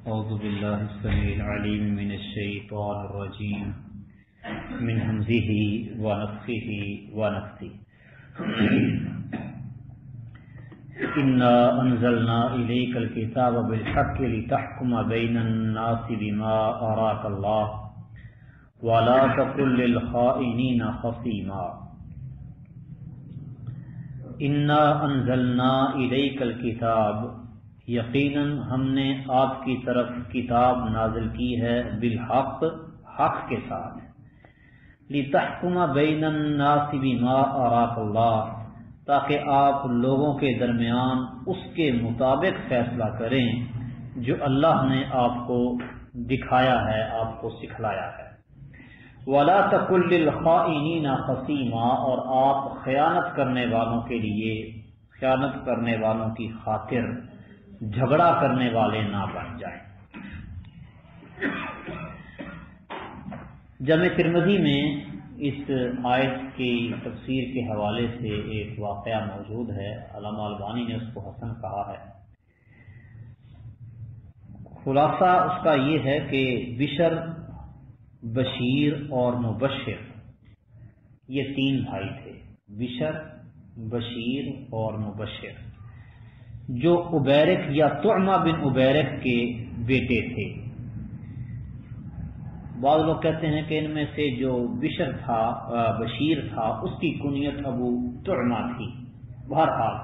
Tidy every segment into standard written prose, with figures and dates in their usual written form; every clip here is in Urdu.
أعوذ بالله السميع العليم من الشيطان الرجيم من همزه ونفخه ونفثه إنا أنزلنا إليك الكتاب بالحق لتحكم بين الناس بما أراك الله ولا تكن للخائنين خصيما إنا أنزلنا إليك الكتاب یقیناً ہم نے آپ کی طرف کتاب نازل کی ہے بالحق حق کے ساتھ لتحکم بین الناس بما اراک اللہ تاکہ آپ لوگوں کے درمیان اس کے مطابق فیصلہ کریں جو اللہ نے آپ کو دکھایا ہے آپ کو سکھلایا ہے ولا تکن للخائنین خصیما اور آپ خیانت کرنے والوں کے لیے خیانت کرنے والوں کی خاطر جھگڑا کرنے والے نہ بن جائیں۔ جامع ترمذی میں اس آیت کی تفسیر کے حوالے سے ایک واقعہ موجود ہے، علامہ البانی نے اس کو حسن کہا ہے۔ خلاصہ اس کا یہ ہے کہ بشر، بشیر اور مبشر یہ تین بھائی تھے، بشر، بشیر اور مبشر، جو عبیرک یا طعمہ بن عبیرک کے بیٹے تھے۔ بعض لوگ کہتے ہیں کہ ان میں سے جو بشر تھا، بشیر تھا، اس کی کنیت ابو طعمہ تھی۔ بہرحال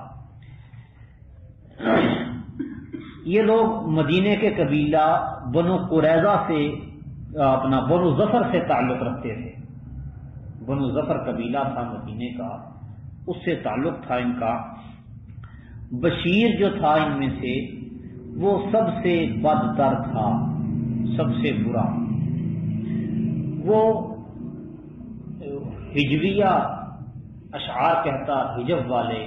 یہ لوگ مدینے کے قبیلہ بنو قریظہ سے اپنا بنو ظفر سے تعلق رکھتے تھے۔ بنو ظفر قبیلہ تھا مدینے کا، اس سے تعلق تھا ان کا۔ بشیر جو تھا ان میں سے وہ سب سے بدتر تھا، سب سے برا۔ وہ ہجویہ اشعار کہتا، ہجو والے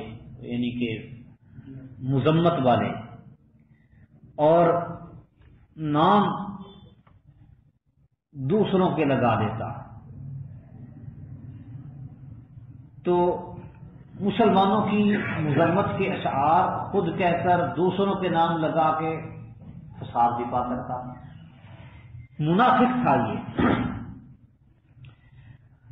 یعنی کہ مذمت والے، اور نام دوسروں کے لگا دیتا۔ تو مسلمانوں کی مذمت کے اشعار خود کہہ کر دوسروں کے نام لگا کے فساد دفاع کرتا، منافق تھا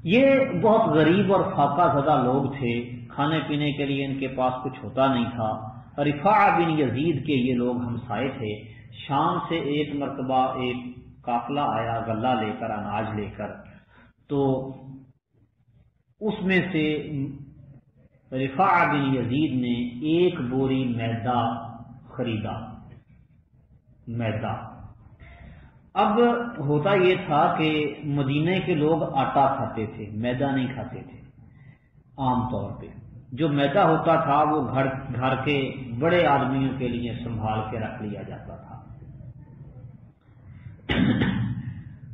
یہ بہت غریب اور فاقہ زدہ لوگ تھے، کھانے پینے کے لیے ان کے پاس کچھ ہوتا نہیں تھا۔ رفاعہ بن یزید کے یہ لوگ ہمسائے تھے۔ شام سے ایک مرتبہ ایک قافلہ آیا غلہ لے کر، اناج لے کر، تو اس میں سے رفاعہ بن یزید نے ایک بوری میدا خریدا۔ میدا، اب ہوتا یہ تھا کہ مدینے کے لوگ آٹا کھاتے تھے، میدا نہیں کھاتے تھے عام طور پہ۔ جو میدا ہوتا تھا وہ گھر کے بڑے آدمیوں کے لیے سنبھال کے رکھ لیا جاتا تھا۔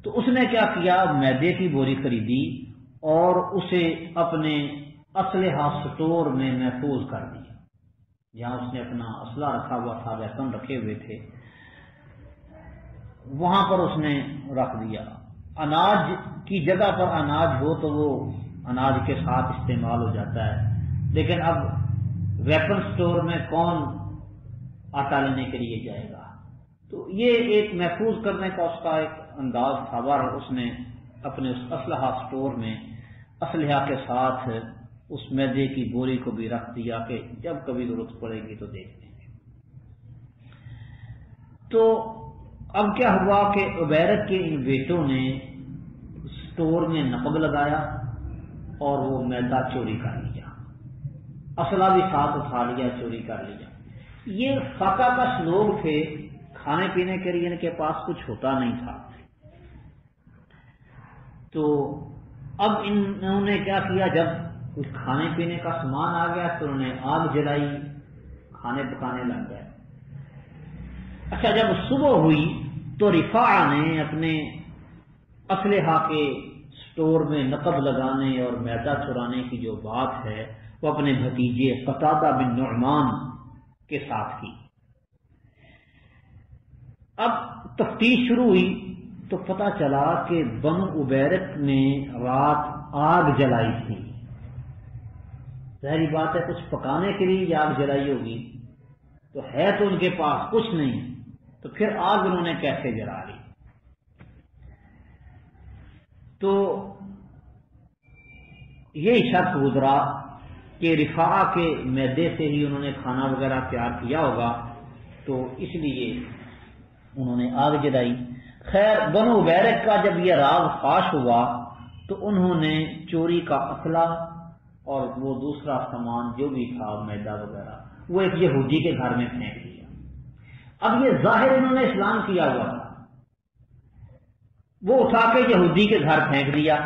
تو اس نے کیا کیا، میدے کی بوری خریدی اور اسے اپنے اسلحہ سٹور میں محفوظ کر دیا، جہاں اس نے اپنا اسلحہ رکھا ہوا تھا، ویپن رکھے ہوئے تھے، وہاں پر اس نے رکھ دیا۔ اناج کی جگہ پر اناج ہو تو وہ اناج کے ساتھ استعمال ہو جاتا ہے، لیکن اب ویپن سٹور میں کون آٹا لینے کے لیے جائے گا؟ تو یہ ایک محفوظ کرنے کا اس کا ایک انداز تھا۔ اس نے اپنے اس اسلحہ سٹور میں اسلحہ کے ساتھ اس میدے کی بوری کو بھی رکھ دیا کہ جب کبھی ضرورت پڑے گی تو دیکھ لیں گے۔ تو اب کیا ہوا کہ عبیرک کے ان بیٹوں نے سٹور میں نقب لگایا اور وہ میدا چوری کر لیا، اسلحہ بھی ساتھ اٹھا لیا، چوری کر لیا۔ یہ فاقہ کش لوگ تھے، کھانے پینے کے لیے ان کے پاس کچھ ہوتا نہیں تھا۔ تو اب انہوں نے کیا کیا، جب کچھ کھانے پینے کا سامان آ گیا تو انہوں نے آگ جلائی، کھانے پکانے لگ گئے۔ اچھا، جب صبح ہوئی تو رفاعہ نے اپنے اسلحہ کے سٹور میں نقب لگانے اور میدا چرانے کی جو بات ہے وہ اپنے بھتیجے قتادہ بن نعمان کے ساتھ کی۔ اب تفتیش شروع ہوئی تو پتہ چلا کہ بنو عبیرک نے رات آگ جلائی تھی۔ ظاہری بات ہے کچھ پکانے کے لیے آگ جلائی ہوگی، تو ہے تو ان کے پاس کچھ نہیں، تو پھر آگ انہوں نے کیسے جلا لی؟ تو یہ شخص گزرا کہ رفاع کے معدے سے ہی انہوں نے کھانا وغیرہ تیار کیا ہوگا، تو اس لیے انہوں نے آگ جلائی۔ خیر بنو عبیرق کا جب یہ راز فاش ہوا تو انہوں نے چوری کا اسلحہ اور وہ دوسرا سامان جو بھی تھا میدا وغیرہ وہ ایک یہودی کے گھر میں پھینک دیا۔ اب یہ ظاہر انہوں نے اسلام کیا ہوا تھا، وہ اٹھا کے یہودی کے گھر پھینک دیا۔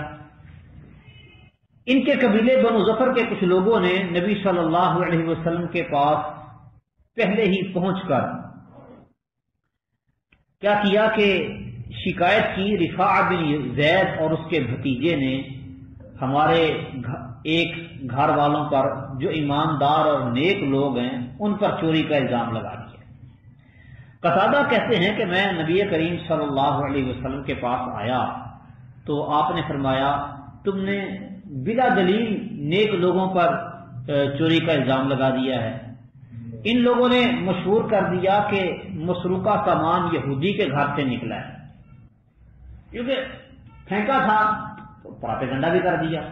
ان کے قبیلے بنو ظفر کے کچھ لوگوں نے نبی صلی اللہ علیہ وسلم کے پاس پہلے ہی پہنچ کر کیا کیا کہ شکایت کی، رفاع بن زید اور اس کے بھتیجے نے ہمارے ایک گھر والوں پر جو ایماندار اور نیک لوگ ہیں ان پر چوری کا الزام لگا دیا۔ قتادہ کہتے ہیں کہ میں نبی کریم صلی اللہ علیہ وسلم کے پاس آیا تو آپ نے فرمایا تم نے بلا دلیل نیک لوگوں پر چوری کا الزام لگا دیا ہے۔ ان لوگوں نے مشہور کر دیا کہ مسروقہ سامان یہودی کے گھر سے نکلا ہے، کیونکہ پھینکا تھا تو پراپیگنڈا بھی کر دیا۔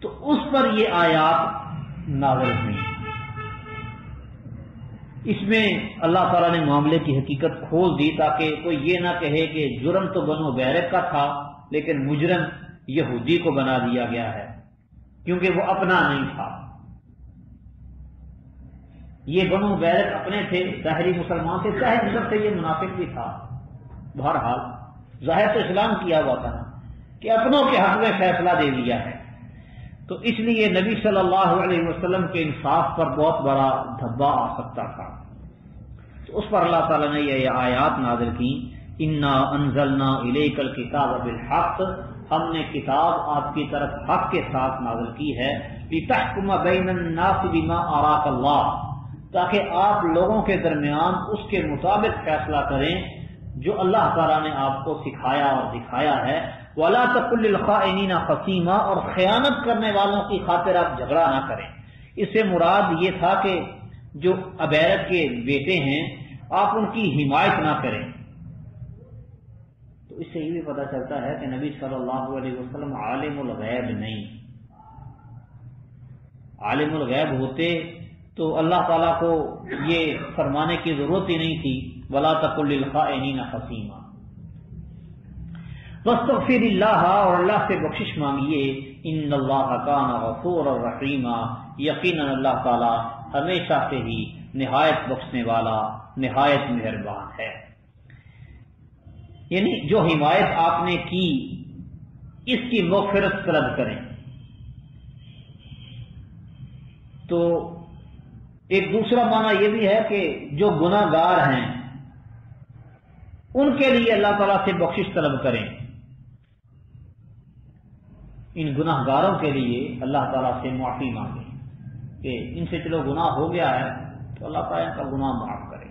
تو اس پر یہ آیات نازل ہوئی۔ اس میں اللہ تعالیٰ نے معاملے کی حقیقت کھول دی تاکہ کوئی یہ نہ کہے کہ جرم تو بنو عبیرق کا تھا لیکن مجرم یہودی کو بنا دیا گیا ہے، کیونکہ وہ اپنا نہیں تھا۔ یہ بنو عبیرق اپنے تھے، ظاہری مسلمان تھے، چاہے اندر سے یہ منافق بھی تھا، بہرحال ظاہر تو اسلام کیا ہوا تھا کہ اپنوں کے حق میں فیصلہ دے دیا ہے۔ تو اس لیے نبی صلی اللہ علیہ وسلم کے انصاف پر بہت بڑا دھبا آ سکتا تھا۔ تو اس پر اللہ تعالیٰ نے یہ آیات نازل کی، انا انزلنا الیک الکتاب بالحق، ہم نے کتاب آپ کی طرف حق کے ساتھ نازل کی ہے، لتحکم بین الناس بما اراک اللہ، تاکہ آپ لوگوں کے درمیان اس کے مطابق فیصلہ کریں جو اللہ تعالیٰ نے آپ کو سکھایا اور دکھایا ہے۔ وَلَا تَقُلْ لِلْخَائِنِينَ خَصِيمًا، اور خیانت کرنے والوں کی خاطر آپ جھگڑا نہ کریں۔ اس سے مراد یہ تھا کہ جو عبیرق کے بیٹے ہیں آپ ان کی حمایت نہ کریں۔ تو اس سے یہ بھی پتہ چلتا ہے کہ نبی صلی اللہ علیہ وسلم عالم الغیب نہیں، عالم الغیب ہوتے تو اللہ تعالیٰ کو یہ فرمانے کی ضرورت ہی نہیں تھی، وَلَا تَقُلْ لِلْخَائِنِينَ خَصِيمًا۔ وَاسْتَغْفِرِ اللَّهَ، اور اللہ سے بخشش مانگیے، إِنَّ اللَّهَ كَانَ غَفُورًا رَحِيمًا، یقیناً اللہ تعالیٰ ہمیشہ سے ہی نہایت بخشنے والا نہایت مہربان ہے۔ یعنی جو حمایت آپ نے کی اس کی مغفرت طلب کریں۔ تو ایک دوسرا معنی یہ بھی ہے کہ جو گناہ گار ہیں ان کے لیے اللہ تعالیٰ سے بخشش طلب کریں، ان گناہ گاروں کے لیے اللہ تعالیٰ سے معافی مانگیں کہ ان سے چلو گناہ ہو گیا ہے تو اللہ تعالیٰ ان کا گناہ معاف کرے۔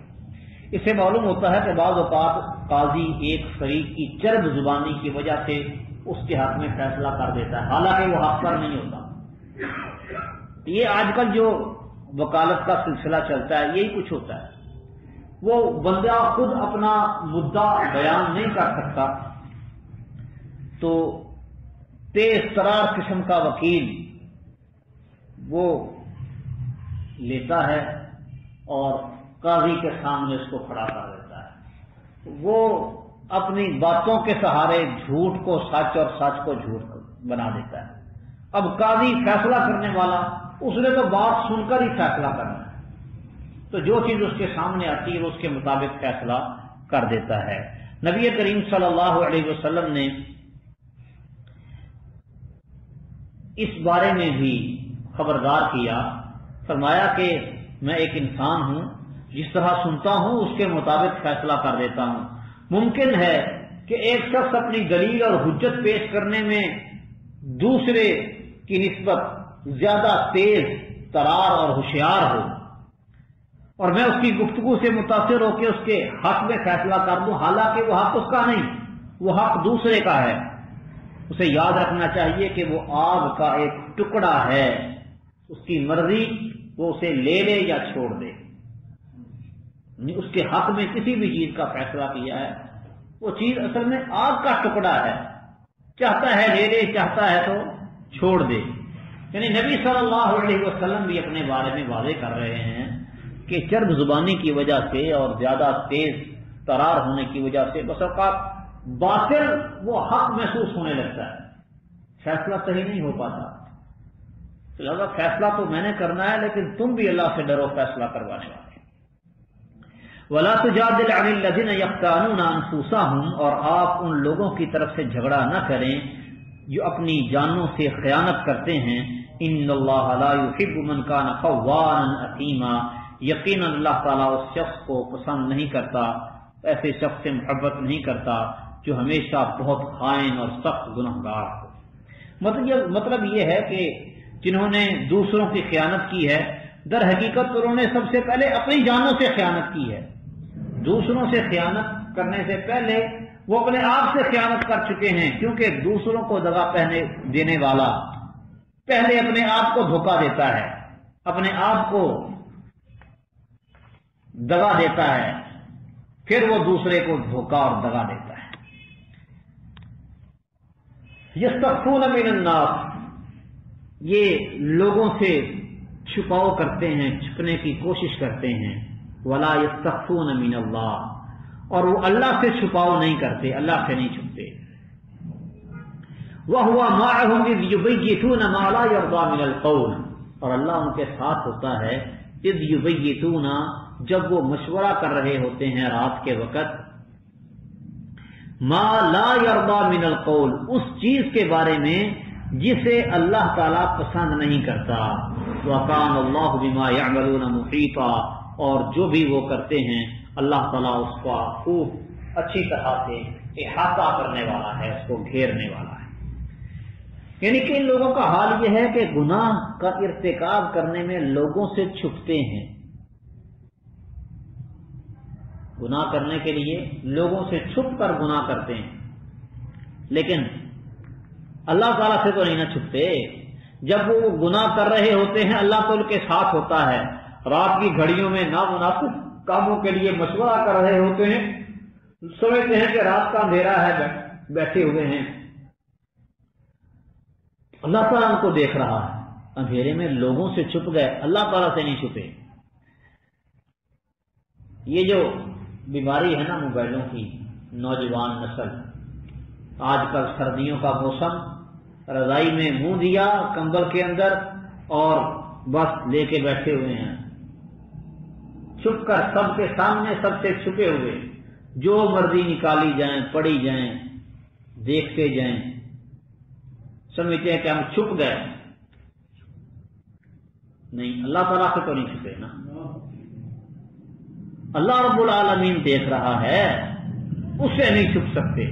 اس سے معلوم ہوتا ہے کہ بعض اوقات قاضی ایک فریق کی چرب زبانی کی وجہ سے اس کے حق میں فیصلہ کر دیتا ہے، حالانکہ وہ حق پر نہیں ہوتا۔ یہ آج کل جو وکالت کا سلسلہ چلتا ہے یہی کچھ ہوتا ہے، وہ بندہ خود اپنا مدعا بیان نہیں کر سکتا تو تیز ترار قسم کا وکیل وہ لیتا ہے اور قاضی کے سامنے اس کو کھڑا کر دیتا ہے۔ وہ اپنی باتوں کے سہارے جھوٹ کو سچ اور سچ کو جھوٹ بنا دیتا ہے۔ اب قاضی فیصلہ کرنے والا، اس نے تو بات سن کر ہی فیصلہ کرنا ہے، تو جو چیز اس کے سامنے آتی ہے وہ اس کے مطابق فیصلہ کر دیتا ہے۔ نبی کریم صلی اللہ علیہ وسلم نے اس بارے میں بھی خبردار کیا، فرمایا کہ میں ایک انسان ہوں، جس طرح سنتا ہوں اس کے مطابق فیصلہ کر دیتا ہوں۔ ممکن ہے کہ ایک شخص اپنی دلیل اور حجت پیش کرنے میں دوسرے کی نسبت زیادہ تیز ترار اور ہوشیار ہو، اور میں اس کی گفتگو سے متاثر ہو کے اس کے حق میں فیصلہ کر دوں، حالانکہ وہ حق اس کا نہیں، وہ حق دوسرے کا ہے۔ اسے یاد رکھنا چاہیے کہ وہ آگ کا ایک ٹکڑا ہے، اس کی مرضی وہ اسے لے لے یا چھوڑ دے۔ اس کے حق میں کسی بھی چیز کا فیصلہ کیا ہے، وہ چیز اصل میں آگ کا ٹکڑا ہے، چاہتا ہے لے لے، چاہتا ہے تو چھوڑ دے۔ یعنی نبی صلی اللہ علیہ وسلم بھی اپنے بارے میں واضح کر رہے ہیں کہ چرب زبانی کی وجہ سے اور زیادہ تیز ترار ہونے کی وجہ سے بس اوقات باطل وہ حق محسوس ہونے لگتا ہے، فیصلہ صحیح نہیں ہو پاتا۔ لہذا فیصلہ تو میں نے کرنا ہے، لیکن تم بھی اللہ سے ڈرو فیصلہ کروانے والے۔ وَلَا تُجَادِلْ عَنِ الَّذِينَ يَخْتَانُونَ أَنفُسَهُمْ، اور آپ ان لوگوں کی طرف سے جھگڑا نہ کریں جو اپنی جانوں سے خیانت کرتے ہیں۔ إِنَّ اللَّهَ لَا يُحِبُّ مَنْ كَانَ خَوَّانًا أَثِيمًا، یقیناً اللہ تعالیٰ اس شخص کو پسند نہیں کرتا، ایسے شخص سے محبت نہیں کرتا جو ہمیشہ بہت خائن اور سخت گنہگار ہو۔ مطلب یہ ہے کہ جنہوں نے دوسروں کی خیانت کی ہے، در حقیقت انہوں نے سب سے پہلے اپنی جانوں سے خیانت کی ہے۔ دوسروں سے خیانت کرنے سے پہلے وہ اپنے آپ سے خیانت کر چکے ہیں، کیونکہ دوسروں کو دغا دینے والا پہلے اپنے آپ کو دھوکہ دیتا ہے، اپنے آپ کو دغا دیتا ہے، پھر وہ دوسرے کو دھوکہ اور دغا دیتا ہے۔ یستخفون من الناس، یہ لوگوں سے چھپاؤ کرتے ہیں، چھپنے کی کوشش کرتے ہیں۔ ولا یستخفون من اللہ، اور وہ اللہ سے چھپاؤ نہیں کرتے، اللہ سے نہیں چھپتے۔ وَهُوَ مَعَهُمْ إِذْ يُبَيِّتُونَ مَا لَا يَرْضَىٰ مِنَ الْقَوْلِ، اور اللہ ان کے ساتھ ہوتا ہے اذ یبیتون، جب وہ مشورہ کر رہے ہوتے ہیں رات کے وقت، ما لا یرضیٰ من القول، اس چیز کے بارے میں جسے اللہ تعالیٰ پسند نہیں کرتا۔ وَكَانَ اللَّهُ بِمَا يَعْمَلُونَ مُحِيطًا، اور جو بھی وہ کرتے ہیں اللہ تعالیٰ اس کو خوب اچھی طرح سے احاطہ کرنے والا ہے، اس کو گھیرنے والا ہے۔ یعنی کہ ان لوگوں کا حال یہ ہے کہ گناہ کا ارتکاب کرنے میں لوگوں سے چھپتے ہیں، گناہ کرنے کے لیے لوگوں سے چھپ کر گناہ کرتے ہیں، لیکن اللہ تعالیٰ سے تو نہیں نہ چھپتے۔ جب وہ گناہ کر رہے ہوتے ہیں اللہ تو ان کے ساتھ ہوتا ہے، رات کی گھڑیوں میں نامناسب کاموں کے لیے مشورہ کر رہے ہوتے ہیں، سمجھتے ہیں کہ رات کا اندھیرا ہے، بیٹھے ہوئے ہیں، اللہ تعالیٰ ان کو دیکھ رہا ہے، اندھیرے میں لوگوں سے چھپ گئے، اللہ تعالیٰ سے نہیں چھپے۔ یہ جو بیماری ہے نا موبائلوں کی، نوجوان نسل آج کل سردیوں کا موسم، رضائی میں منہ دیا کمبل کے اندر اور بس لے کے بیٹھے ہوئے ہیں، چھپ کر سب کے سامنے سب سے چھپے ہوئے، جو مرضی نکالی جائیں پڑھی جائیں دیکھتے جائیں، سمجھتے ہیں کہ ہم چھپ گئے۔ نہیں، اللہ تعالیٰ سے تو نہیں چھپے نا، اللہ رب العالمین دیکھ رہا ہے، اس سے نہیں چھپ سکتے۔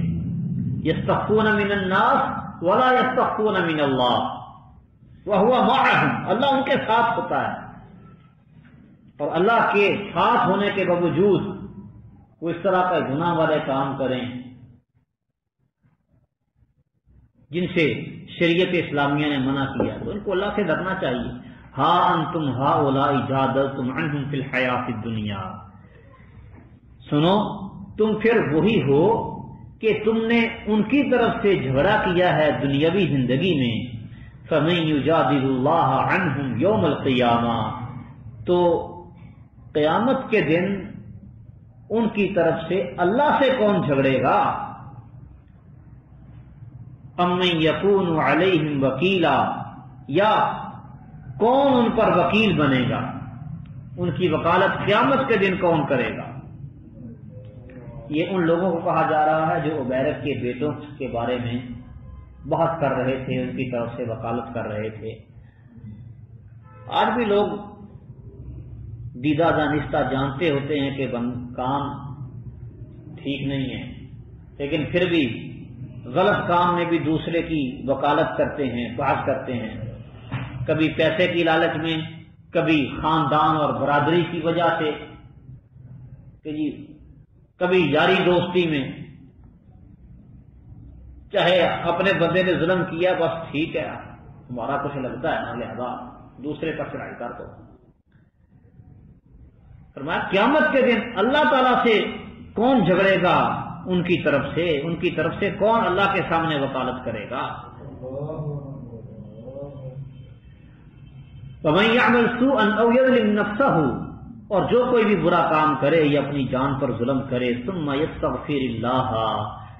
یستخفون من الناس ولا یستخفون من اللہ وہو معہم، اللہ ان کے ساتھ ہوتا ہے، اور اللہ کے ساتھ ہونے کے باوجود وہ اس طرح کا گناہ والے کام کریں جن سے شریعت اسلامیہ نے منع کیا، تو ان کو اللہ سے ڈرنا چاہیے۔ ہا انتم ہؤلاء جادلتم عنہم فی الحیاۃ الدنیا، سنو تم پھر وہی ہو کہ تم نے ان کی طرف سے جھگڑا کیا ہے دنیاوی زندگی میں۔ فَمَن يُجَادِلُ اللَّهَ عَنْهُمْ يَوْمَ الْقِيَامَةِ، تو قیامت کے دن ان کی طرف سے اللہ سے کون جھگڑے گا؟ أَمَّن يَكُونُ عَلَيْهِمْ وَكِيلًا، یا کون ان پر وکیل بنے گا، ان کی وکالت قیامت کے دن کون کرے گا؟ یہ ان لوگوں کو کہا جا رہا ہے جو عبیرت کے بیٹوں کے بارے میں بحث کر رہے تھے، ان کی طرف سے وکالت کر رہے تھے۔ آج بھی لوگ دیدہ دانستہ جانتے ہوتے ہیں کہ کام ٹھیک نہیں ہے، لیکن پھر بھی غلط کام میں بھی دوسرے کی وکالت کرتے ہیں، بحث کرتے ہیں، کبھی پیسے کی لالچ میں، کبھی خاندان اور برادری کی وجہ سے، کہ جی کبھی یاری دوستی میں، چاہے اپنے بندے نے ظلم کیا بس ٹھیک ہے ہمارا کچھ لگتا ہے نا، لہذا دوسرے پر چڑھائی کر دو۔ فرمایا قیامت کے دن اللہ تعالیٰ سے کون جھگڑے گا؟ ان کی طرف سے کون اللہ کے سامنے وکالت کرے گا؟ وَمَن يَعْمَلْ سُوءًا أَوْ يَظْلِمْ نَفْسَهُ، اور جو کوئی بھی برا کام کرے یا اپنی جان پر ظلم کرے، ثُمَّ يَسْتَغْفِرِ اللَّهَ،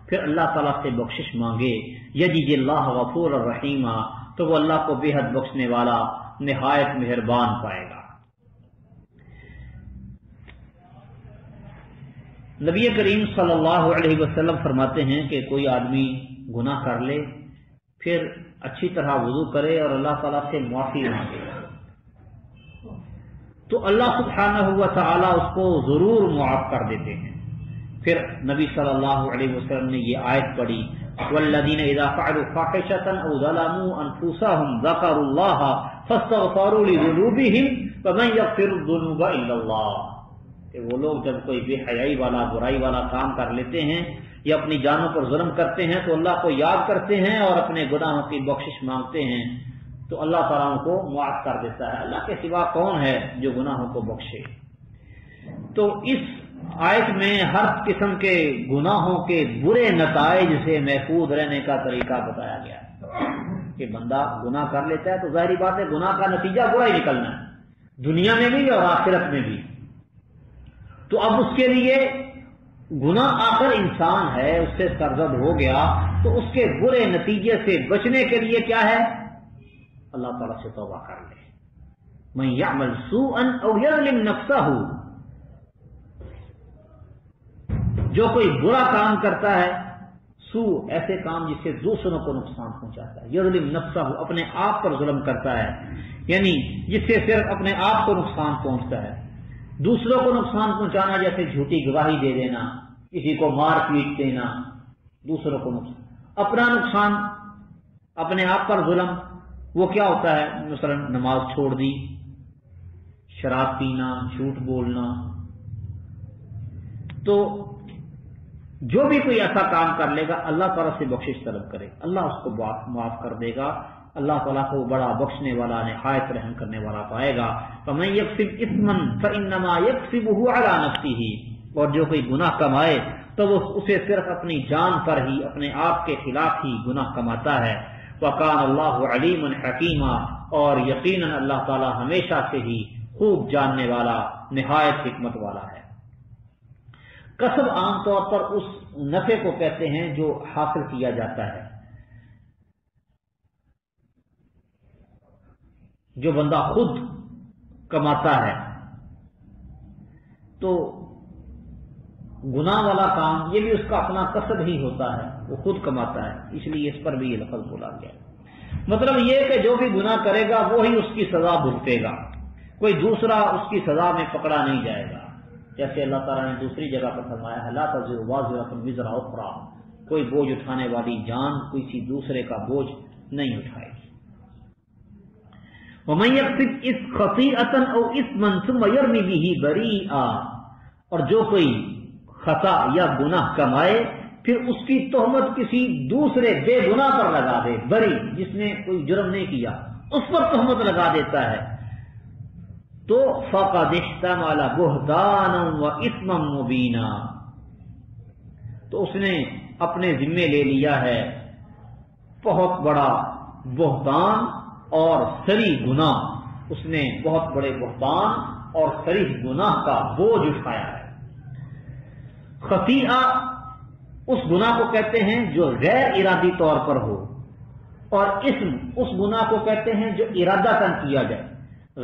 پھر اللہ تعالیٰ سے بخشش مانگے، يَجِدِ اللَّهَ غَفُورًا رَحِيمًا، تو وہ اللہ کو بے حد بخشنے والا نہایت مہربان پائے گا۔ نبی کریم صلی اللہ علیہ وسلم فرماتے ہیں کہ کوئی آدمی گناہ کر لے، پھر اچھی طرح وضو کرے اور اللہ تعالیٰ سے معافی مانگے، تو اللہ سبحانہ و تعالیٰ اس کو ضرور معاف کر دیتے ہیں۔ پھر نبی صلی اللہ علیہ وسلم نے یہ آیت پڑھی، والذین اذا فعلوا فاحشۃ او ظلموا انفسهم ذکروا اللہ فاستغفروا لذنوبهم فمن یغفر الذنوب الا اللہ، کہ وہ لوگ جب کوئی بے حیائی والا برائی والا کام کر لیتے ہیں یا اپنی جانوں پر ظلم کرتے ہیں تو اللہ کو یاد کرتے ہیں اور اپنے گناہوں کی بخشش مانگتے ہیں، تو اللہ تعالیٰ ان کو معاف کر دیتا ہے۔ اللہ کے سوا کون ہے جو گناہوں کو بخشے؟ تو اس آیت میں ہر قسم کے گناہوں کے برے نتائج سے محفوظ رہنے کا طریقہ بتایا گیا ہے کہ بندہ گناہ کر لیتا ہے تو ظاہری بات ہے گناہ کا نتیجہ برا ہی نکلنا ہے، دنیا میں بھی اور آخرت میں بھی۔ تو اب اس کے لیے گناہ آخر انسان ہے، اس سے سرزد ہو گیا، تو اس کے برے نتیجے سے بچنے کے لیے کیا ہے؟ اللہ تعالیٰ سے توبہ کر لے۔ من یعمل سوءا او یظلم نفسہ، جو کوئی برا کام کرتا ہے، سو ایسے کام جس سے دوسروں کو نقصان پہنچاتا ہے، یظلم نفسہ اپنے آپ پر ظلم کرتا ہے، یعنی جس سے صرف اپنے آپ کو نقصان پہنچتا ہے۔ دوسروں کو نقصان پہنچانا جیسے جھوٹی گواہی دے دینا، کسی کو مار پیٹ دینا، دوسروں کو نقصان، اپنا نقصان، اپنے آپ پر ظلم، وہ کیا ہوتا ہے؟ مثلا نماز چھوڑ دی، شراب پینا، جھوٹ بولنا۔ تو جو بھی کوئی ایسا کام کر لے گا اللہ تعالیٰ سے بخشش طلب کرے، اللہ اس کو معاف کر دے گا، اللہ تعالیٰ کو بڑا بخشنے والا نہایت رحم کرنے والا پائے گا۔ فَمَن يَكْسِبْ إِثْمًا فَإِنَّمَا يَكْسِبُهُ عَلَى نَفْسِهِ، اور جو کوئی گناہ کمائے تو وہ اسے صرف اپنی جان پر ہی، اپنے آپ کے خلاف ہی گناہ کماتا ہے۔ وَكَانَ اللَّهُ عَلِيمًا حَكِيمًا، اور یقیناً اللہ تعالیٰ ہمیشہ سے ہی خوب جاننے والا نہایت حکمت والا ہے۔ کسب عام طور پر اس نفع کو کہتے ہیں جو حاصل کیا جاتا ہے، جو بندہ خود کماتا ہے۔ تو گناہ والا کام یہ بھی اس کا اپنا کسب ہی ہوتا ہے، وہ خود کماتا ہے، اس لیے اس پر بھی یہ لفظ بولا گیا۔ مطلب یہ کہ جو بھی گناہ کرے گا وہی اس کی سزا بھگتے گا، کوئی دوسرا اس کی سزا میں پکڑا نہیں جائے گا۔ جیسے اللہ تعالیٰ نے دوسری جگہ پر فرمایا ہے لا تزر وازرۃ وزر اخری، کوئی بوجھ اٹھانے والی جان کسی دوسرے کا بوجھ نہیں اٹھائے گی۔ وَمَن يَكْسِبْ خَطِيئَةً أَوْ إِثْمًا ثُمَّ يَرْمِ بِهِ بَرِيئًا، اور جو کوئی خطا یا گناہ کمائے پھر اس کی تہمت کسی دوسرے بے گناہ پر لگا دے، بری جس نے کوئی جرم نہیں کیا اس پر تہمت لگا دیتا ہے، تو فَقَدِ احْتَمَلَ بُهْتَانًا وَإِثْمًا مُبِينًا، تو اس نے اپنے ذمے لے لیا ہے بہت بڑا بہتان اور صریح گناہ، اس نے بہت بڑے بہتان اور صریح گناہ کا بوجھ اٹھایا ہے۔ خطیئہ اس گناہ کو کہتے ہیں جو غیر ارادی طور پر ہو، اور اسم اس گناہ کو کہتے ہیں جو ارادتاً کیا جائے۔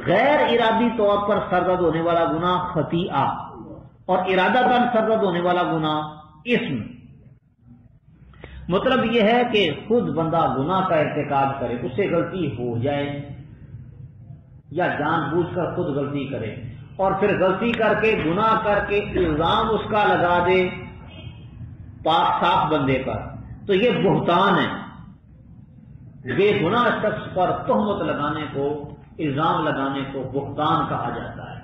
غیر ارادی طور پر سرزد ہونے والا گناہ خطیئہ، اور ارادتاً سرزد ہونے والا گناہ اسم۔ مطلب یہ ہے کہ خود بندہ گناہ کا ارتکاب کرے، اس سے غلطی ہو جائے یا جان بوجھ کر خود غلطی کرے، اور پھر غلطی کر کے گناہ کر کے الزام اس کا لگا دے پاک صاف بندے پر، تو یہ بہتان ہے۔ بے گناہ شخص پر تہمت لگانے کو، الزام لگانے کو بہتان کہا جاتا ہے،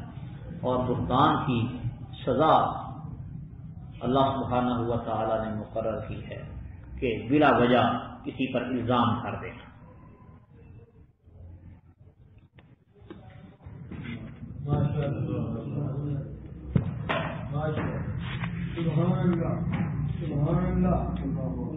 اور بہتان کی سزا اللہ سبحانہ و تعالی نے مقرر کی ہے کہ بلا وجہ کسی پر الزام دھر دینا۔ سبحان اللہ سبحان اللہ